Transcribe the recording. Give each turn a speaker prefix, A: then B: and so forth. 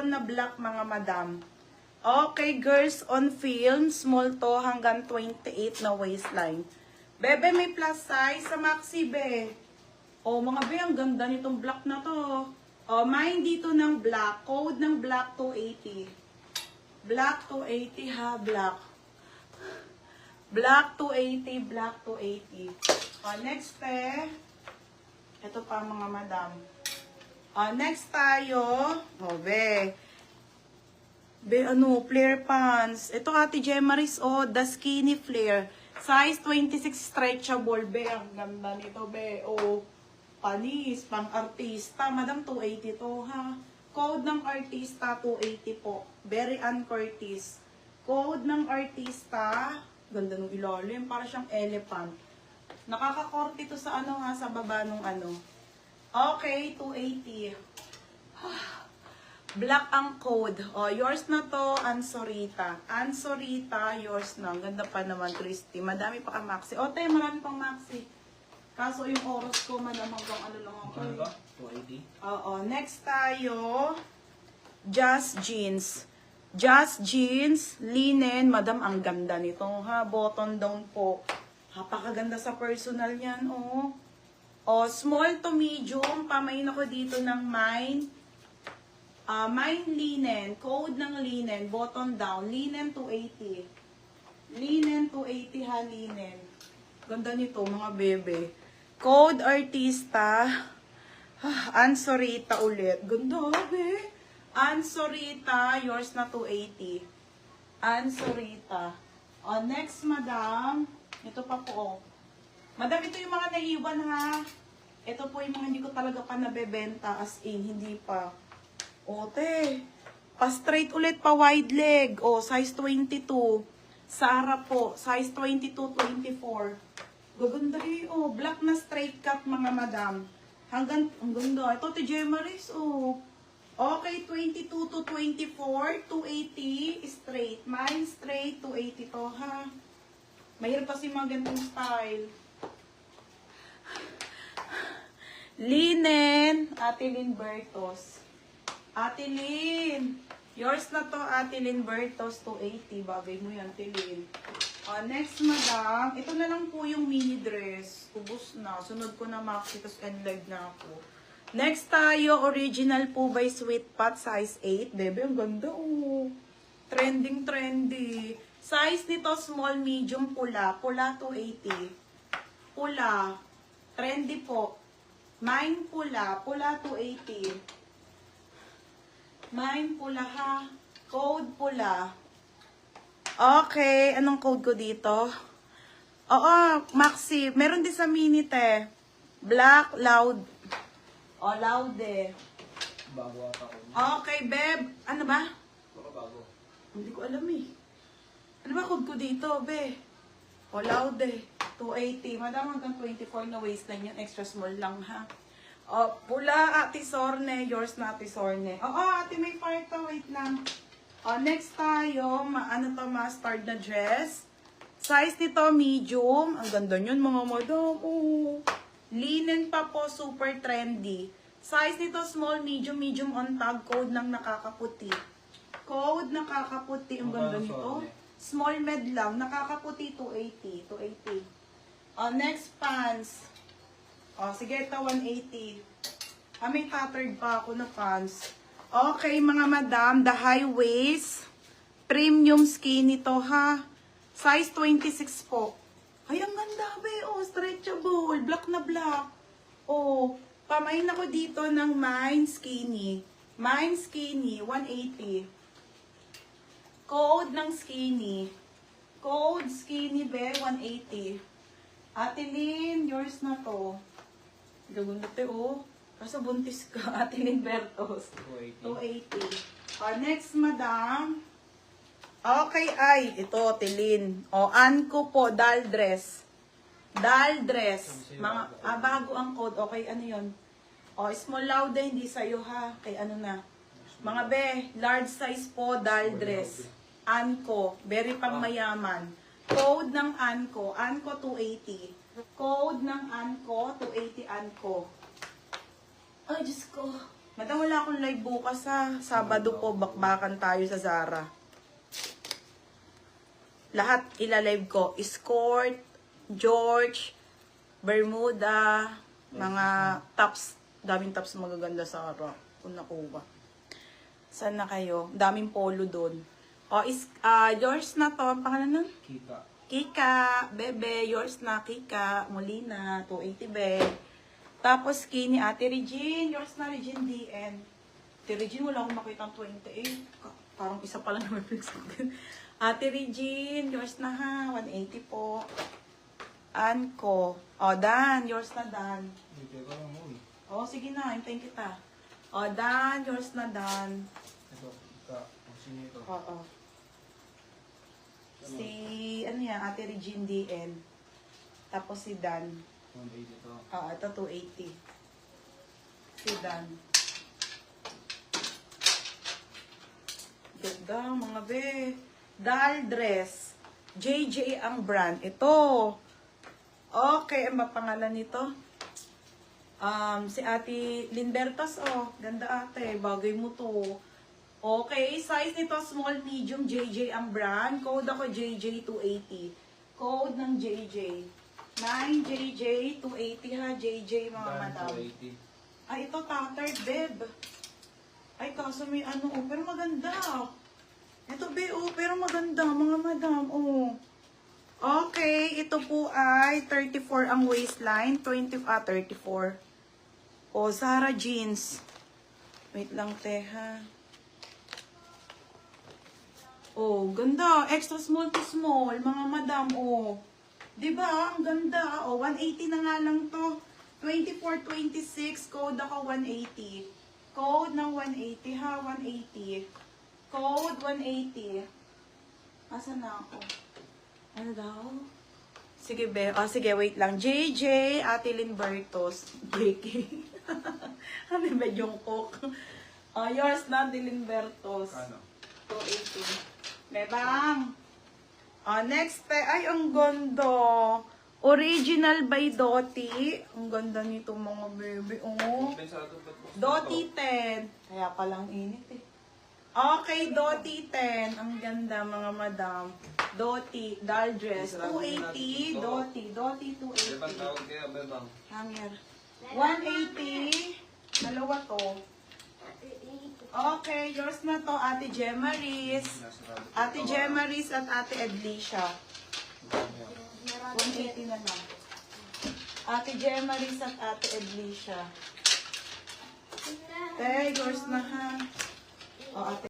A: cotton na black, mga madam. Okay, girls on film, small to hanggang 28 na waistline. Bebe, may plus size sa maxi, be. Oh, mga be, ang ganda nitong black na to. Oh, mine dito ng black. Code ng black 280. Black 280 ha, black. Black 280, black 280. Oh, next, ito pa mga madam. Oh, next tayo. Oh, be. Be, ano, flare pants. Ito, Ate Gemaris, oh, the skinny flare. Size 26 stretchable, be. Ang ganda nito, be. Oh, panis, pang artista. Madam, 280 to, ha. Code ng artista, 280 po. Very Ann Curtis. Code ng artista, ganda ng ilalim. Para siyang elephant. Nakakakorte to sa ano, ha, sa baba nung ano. Okay, 280. Black ang code. O, yours na to, Ansorita. Ansorita, yours na. Ganda pa naman, Christy. Madami pa ka maxi. O, te, marami pang maxi. Kaso yung oras ko, madam, hanggang ano lang ako.
B: Ano ba? 280?
A: Oo, next tayo. Just Jeans. Just Jeans, linen. Madam, ang ganda nito, ha. Button down po. Napakaganda sa personal yan, oh. O, small to medium. Pamain ako dito ng mine. Mine linen, code ng linen, button down, linen 280. Linen 280 ha, linen. Ganda nito mga bebe. Code artista, Ansorita ulit. Ganda be. Ansorita, yours na 280. Ansorita. O, next madam, ito pa po. Madam, ito yung mga naiwan ha. Ito po yung mga hindi ko talaga pa nabebenta as in, hindi pa. Ote, pa-straight ulit, pa-wide leg. O, size 22. Sara po, size 22, 24. Gaganda eh, o. Black na straight cut, mga madam. Hanggang, ang ganda. Ito, Ate Gemaris, o. Okay, 22 to 24, 280, straight. Mine straight, 280 to, ha. Mahirap kasi mga ganitong style. Linen, Ate Lynn Bertos. Ate Lynn, yours na to, Ate Lynn Bertos, 280. Bagay mo yan, Ate Lynn. Next, madam, ito na lang po yung mini dress. Ubus na. Sunod ko na maxi, tapos end live na ako. Next tayo, original po by Sweet Pot, size 8. Bebe, ang ganda, oh. Trending, trendy. Size nito, small, medium, pula. Pula, 280. Pula. Trendy po. Mine pula. Pula, 280. Mine pula ha. Code pula. Okay. Anong code ko dito? Oo, maxi. Meron din sa mini, te. Black, loud. O, loud eh.
B: Bago ata ko.
A: Okay, beb. Ano ba?
B: Baka bago.
A: Hindi ko alam eh. Ano ba code ko dito, be? O, loud eh. 280. Madam, hanggang 24 na waistline yan. Extra small lang ha. O, pula, Ate Sorne. Yours na, Ate Sorne. Oo, Ate, may part to. Wait lang. O, next tayo. Ano to, mustard na dress. Size nito, medium. Ang ganda nyon, mga madam. Oh. Linen pa po, super trendy. Size nito, small, medium, medium on tag. Code ng nakakaputi. Code nakakaputi. Ang ganda nito. Small med lang. Nakakaputi, 280. 280. O, next pants. O, sige, ito 180. May tattered pa ako na pants. Okay, mga madam, the high waist. Premium skinny to, ha. Size 26 po. Ay, ang ganda, be. Oh, stretchable. Black na black. Oh, pamain ako dito ng mine skinny. Mine skinny, 180. Code ng skinny. Code skinny, be, 180. Ate Lynn, yours na to. Gagundate, oh. Kaso buntis ka, Ate Lynn Bertos. 280. Next, madam. Okay, ay. Ito, Ate Lynn. Anko po, doll dress. Doll dress. Mga, bago ang code. Okay, ano yun? Small loud hindi sa'yo, ha? Kay ano na. Mga be, large size po, doll dress. Anko. Very pang mayaman. Code ng Anko. Anko 280. Code ng Anko, 280 Anko. Ay, Diyos ko. Madam, wala akong live bukas ha. Sabado po, bakbakan tayo sa Zara. Lahat ilalive ko. Escort, George, Bermuda, mga tops. Daming tops magaganda sa Zara. Kung nakuha. Saan na kayo? Daming polo doon. O, yours na to. Ang pangalan nun?
B: Kita.
A: Kika, Bebe, yours na, Kika, Molina, 280 be. Tapos skinny, Ate Regine, yours na, Regine DN. Ate Regine, wala akong makita ang 28. Parang isa pa lang naman flex. Ate Regine, yours na ha, 180 po. Anko, Dan, yours na Dan.
B: Hindi ka lang mo eh.
A: Sige na, hintayin kita. Dan, yours na Dan.
B: Ito, kita. Kung sino ito?
A: Oo. Si, Ate Regine DN. Tapos si Dan.
B: 180 ito.
A: Ito 280. Si Dan. Ganda, mga be. Doll dress. JJ ang brand. Ito. Okay, ang ba pangalan nito? Si Ate Linbertas, ganda ate. Bagay mo to. Okay, size nito small, medium, JJ ang brand. Code ako JJ280. Code ng JJ. 9JJ, 280 ha, JJ mga madam.
B: 280.
A: Ay, ito tattered, beb. Ay, kaso may pero maganda. Ito, pero maganda, mga madam, Okay, ito po ay 34 ang waistline, 34. Zara jeans. Wait lang, ha. Ganda. Extra small to small, mga madam, Diba? Ang ganda. 180 na nga lang to. 24-26, code ako 180. Code ng 180 ha, 180. Code 180. Asan na ako? Ano daw? Sige, be. Sige, wait lang. JJ, Ate Linbertos. JK. Ano ba yung cook? Yours na, Ate Linbertos.
B: Kano?
A: 280. Bebang. Next, ay, ang ganda. Original by Dottie. Ang ganda nito, mga baby.
B: Pensado ba't gusto
A: Dottie 10. Kaya palang init eh. Okay, Dottie 10. Ang ganda, mga madam. Dottie, doll dress. 280. Dottie 280.
B: Bebang tawag kayo, Bebang.
A: Hanger. 180. Dalawa to. Okay, yours na to, Ate Gemaris. Ate Gemaris at Ate Edlisha. 180 na lang. Ate Gemaris at Ate Edlisha. Yours na ha. Ate